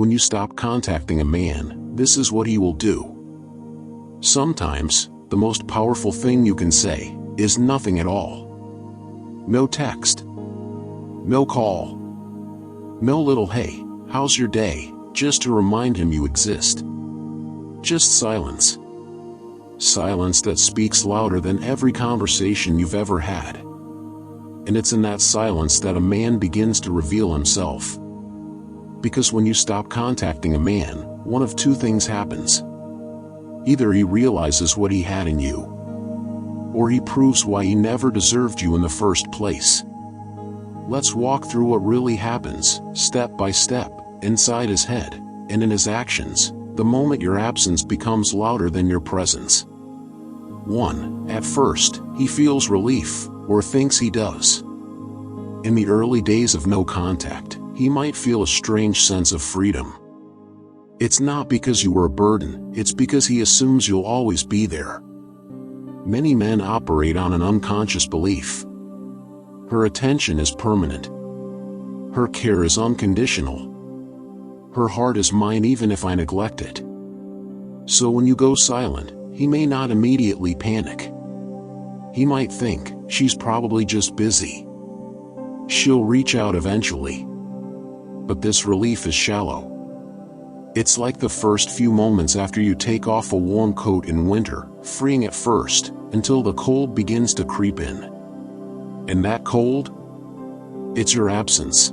When you stop contacting a man, this is what he will do. Sometimes, the most powerful thing you can say is nothing at all. No text. No call. No little "hey, how's your day?" just to remind him you exist. Just silence. Silence that speaks louder than every conversation you've ever had. And it's in that silence that a man begins to reveal himself. Because when you stop contacting a man, one of two things happens. Either he realizes what he had in you, or he proves why he never deserved you in the first place. Let's walk through what really happens, step by step, inside his head, and in his actions, the moment your absence becomes louder than your presence. 1. At first, he feels relief, or thinks he does. In the early days of no contact, he might feel a strange sense of freedom. It's not because you were a burden, it's because he assumes you'll always be there. Many men operate on an unconscious belief. Her attention is permanent. Her care is unconditional. Her heart is mine even if I neglect it. So when you go silent, he may not immediately panic. He might think, she's probably just busy. She'll reach out eventually. But this relief is shallow. It's like the first few moments after you take off a warm coat in winter, freeing at first, until the cold begins to creep in. And that cold? It's your absence.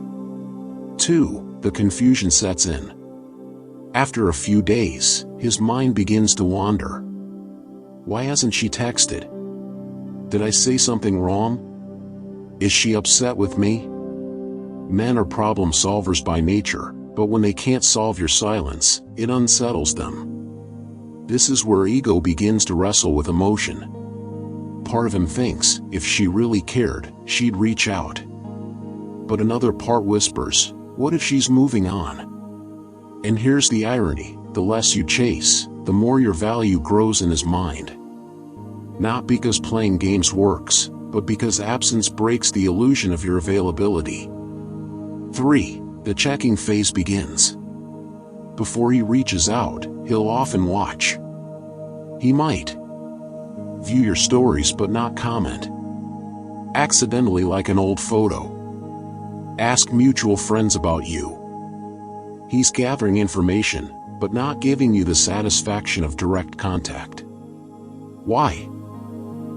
2. The confusion sets in. After a few days, his mind begins to wander. Why hasn't she texted? Did I say something wrong? Is she upset with me? Men are problem solvers by nature, but when they can't solve your silence, it unsettles them. This is where ego begins to wrestle with emotion. Part of him thinks, if she really cared, she'd reach out. But another part whispers, what if she's moving on? And here's the irony, the less you chase, the more your value grows in his mind. Not because playing games works, but because absence breaks the illusion of your availability. 3. The checking phase begins. Before he reaches out, he'll often watch. He might view your stories but not comment. Accidentally like an old photo. Ask mutual friends about you. He's gathering information, but not giving you the satisfaction of direct contact. Why?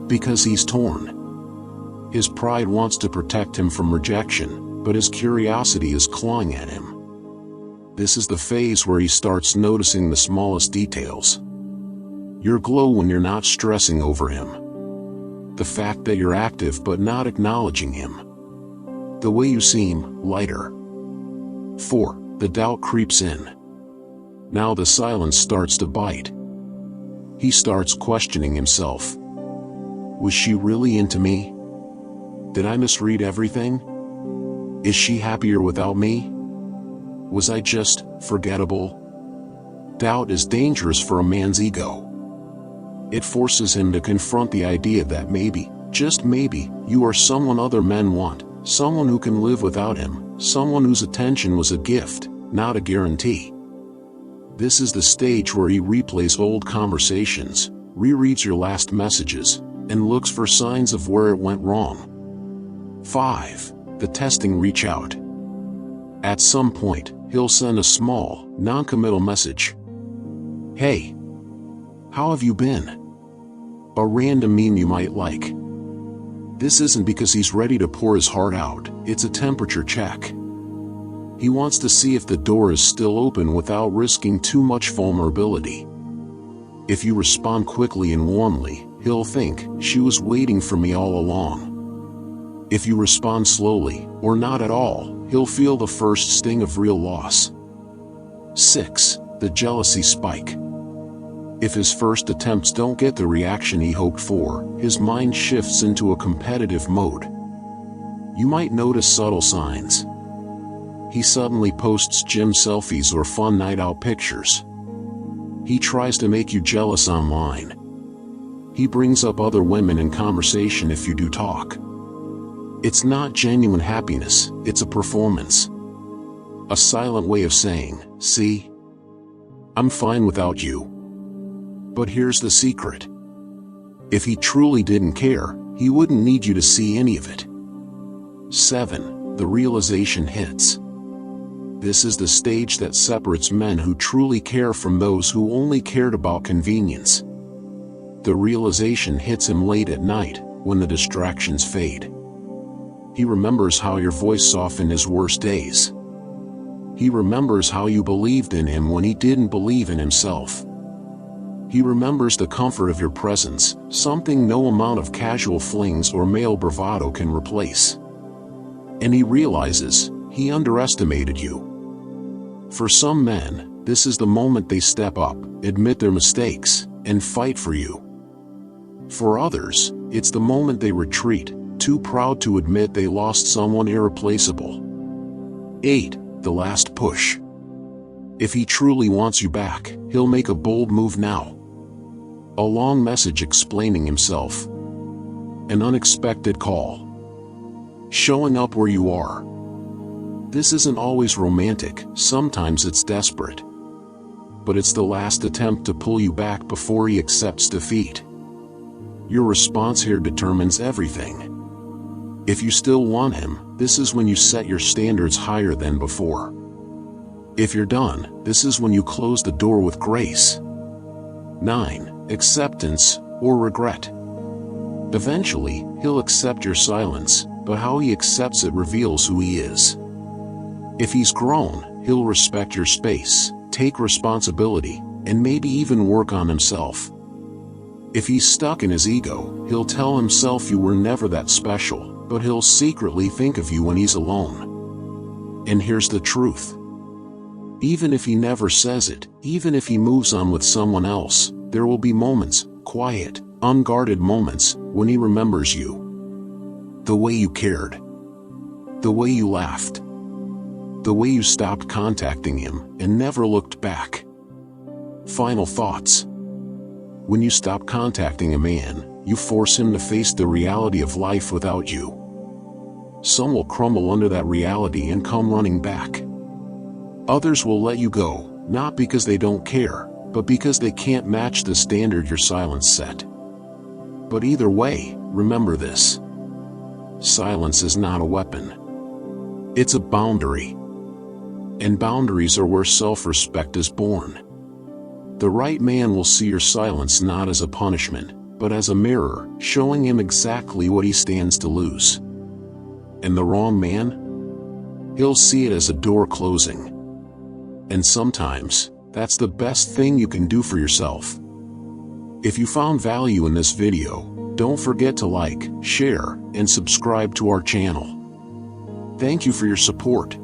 Because he's torn. His pride wants to protect him from rejection, but his curiosity is clawing at him. This is the phase where he starts noticing the smallest details. Your glow when you're not stressing over him. The fact that you're active but not acknowledging him. The way you seem lighter. 4. The doubt creeps in. Now the silence starts to bite. He starts questioning himself. Was she really into me? Did I misread everything? Is she happier without me? Was I just forgettable? Doubt is dangerous for a man's ego. It forces him to confront the idea that maybe, just maybe, you are someone other men want, someone who can live without him, someone whose attention was a gift, not a guarantee. This is the stage where he replays old conversations, rereads your last messages, and looks for signs of where it went wrong. 5. The testing reach out. At some point, he'll send a small, non-committal message. Hey, how have you been? A random meme you might like. This isn't because he's ready to pour his heart out, it's a temperature check. He wants to see if the door is still open without risking too much vulnerability. If you respond quickly and warmly, he'll think, she was waiting for me all along. If you respond slowly, or not at all, he'll feel the first sting of real loss. 6. The jealousy spike. If his first attempts don't get the reaction he hoped for, his mind shifts into a competitive mode. You might notice subtle signs. He suddenly posts gym selfies or fun night out pictures. He tries to make you jealous online. He brings up other women in conversation if you do talk. It's not genuine happiness, it's a performance. A silent way of saying, "See? I'm fine without you." But here's the secret. If he truly didn't care, he wouldn't need you to see any of it. 7. The realization hits. This is the stage that separates men who truly care from those who only cared about convenience. The realization hits him late at night, when the distractions fade. He remembers how your voice softened his worst days. He remembers how you believed in him when he didn't believe in himself. He remembers the comfort of your presence, something no amount of casual flings or male bravado can replace. And he realizes, he underestimated you. For some men, this is the moment they step up, admit their mistakes, and fight for you. For others, it's the moment they retreat, too proud to admit they lost someone irreplaceable. 8. The last push. If he truly wants you back, he'll make a bold move now. A long message explaining himself. An unexpected call. Showing up where you are. This isn't always romantic, sometimes it's desperate. But it's the last attempt to pull you back before he accepts defeat. Your response here determines everything. If you still want him, this is when you set your standards higher than before. If you're done, this is when you close the door with grace. 9. Acceptance, or regret. Eventually, he'll accept your silence, but how he accepts it reveals who he is. If he's grown, he'll respect your space, take responsibility, and maybe even work on himself. If he's stuck in his ego, he'll tell himself you were never that special, but he'll secretly think of you when he's alone. And here's the truth. Even if he never says it, even if he moves on with someone else, there will be moments, quiet, unguarded moments, when he remembers you. The way you cared. The way you laughed. The way you stopped contacting him and never looked back. Final thoughts. When you stop contacting a man, you force him to face the reality of life without you. Some will crumble under that reality and come running back. Others will let you go, not because they don't care, but because they can't match the standard your silence set. But either way, remember this. Silence is not a weapon. It's a boundary. And boundaries are where self-respect is born. The right man will see your silence not as a punishment, but as a mirror, showing him exactly what he stands to lose. And the wrong man? He'll see it as a door closing. And sometimes, that's the best thing you can do for yourself. If you found value in this video, don't forget to like, share, and subscribe to our channel. Thank you for your support.